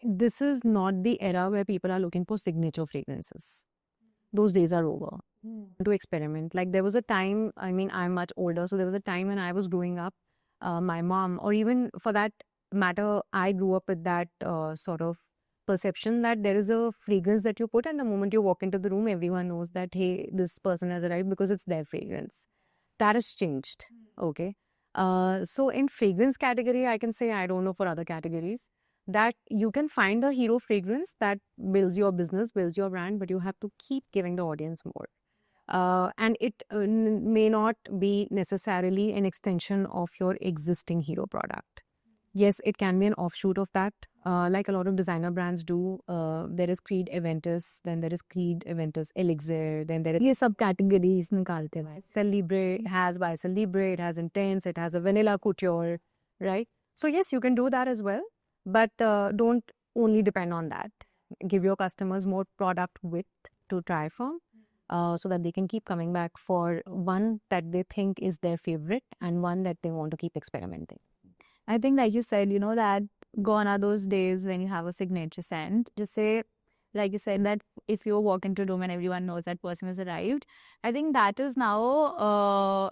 this is not the era where people are looking for signature fragrances. Those days are over. To experiment. Like there was a time, I mean, I'm much older, so there was a time when I was growing up, my mom, or even for that matter, I grew up with that sort of perception that there is a fragrance that you put, and the moment you walk into the room, everyone knows that, hey, this person has arrived because it's their fragrance. That has changed. Okay. So in fragrance category, I can say, I don't know for other categories, that you can find a hero fragrance that builds your business, builds your brand, but you have to keep giving the audience more. And it may not be necessarily an extension of your existing hero product. Yes, it can be an offshoot of that, like a lot of designer brands do. There is Creed Aventus, then there is Creed Aventus Elixir, then there is ये सब categories निकालते हैं. YSL Libre has YSL Libre, it has Intense, it has a Vanilla Couture, right? So yes, you can do that as well, but don't only depend on that. Give your customers more product width to try from, so that they can keep coming back for one that they think is their favorite and one that they want to keep experimenting. I think, like you said, that gone are those days when you have a signature scent. Just say, like you said, that if you walk into a room and everyone knows that person has arrived, I think that is now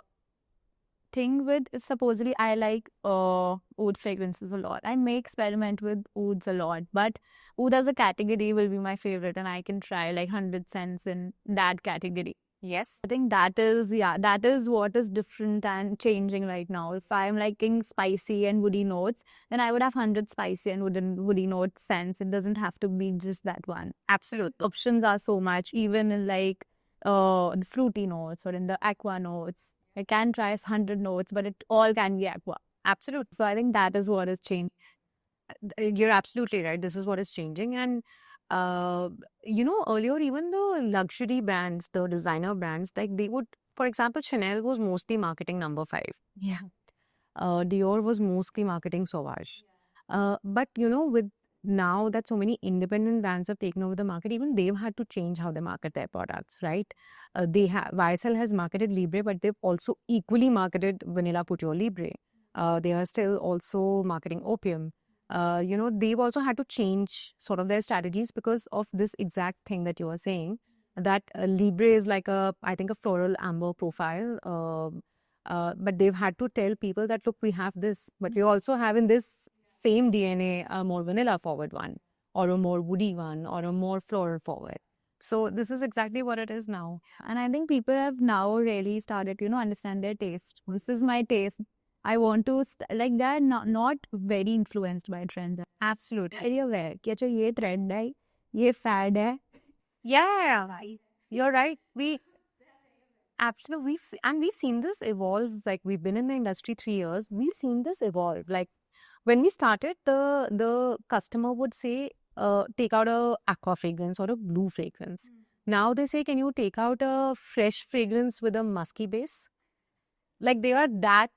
thing with supposedly I like oud fragrances a lot. I may experiment with ouds a lot, but oud as a category will be my favorite, and I can try like 100 scents in that category. Yes. I think that is what is different and changing right now. If I'm liking spicy and woody notes, then I would have 100 spicy and woody note scents. It doesn't have to be just that one. Absolutely. Options are so much, even in like the fruity notes or in the aqua notes. I can try 100 notes, but it all can be aqua. Absolutely. So I think that is what has changed. You're absolutely right. This is what is changing. And, earlier, even the luxury brands, the designer brands, like they would, for example, Chanel was mostly marketing number 5. Yeah. Dior was mostly marketing Sauvage. But, with now that so many independent brands have taken over the market, even they've had to change how they market their products, right? YSL has marketed Libre, but they've also equally marketed Vanilla Couture Libre. They are still also marketing Opium. They've also had to change sort of their strategies because of this exact thing that you are saying. That Libre is like I think, a floral amber profile. But they've had to tell people that, look, we have this, but we also have in this same DNA a more vanilla forward one, or a more woody one, or a more floral forward. So this is exactly what it is now. And I think people have now really started, understand their taste. This is my taste. I want to, like, they're not very influenced by trends. Absolutely. Very aware कि अच्छा ये trend है, ये fad है. Yeah, you're right. Absolutely, we've seen this evolve. Like, we've been in the industry 3 years. We've seen this evolve. Like, when we started, the customer would say, take out a aqua fragrance or a blue fragrance. Now they say, can you take out a fresh fragrance with a musky base? Like, they are that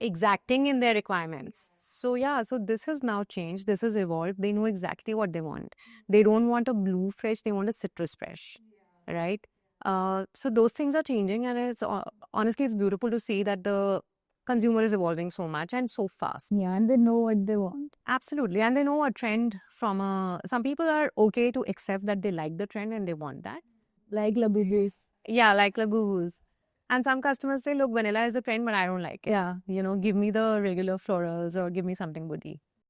exacting in their requirements. So yeah, so this has now changed. This has evolved. They know exactly what they want. They don't want a blue fresh. They want a citrus fresh, right? So those things are changing, and it's honestly, it's beautiful to see that the consumer is evolving so much and so fast. Yeah, and they know what they want. Absolutely, and they know a trend from a. Some people are okay to accept that they like the trend and they want that. Like Labubu's. Yeah, like Labubu's. And some customers say, look, vanilla is a trend, but I don't like it. Yeah. Give me the regular florals or give me something woody.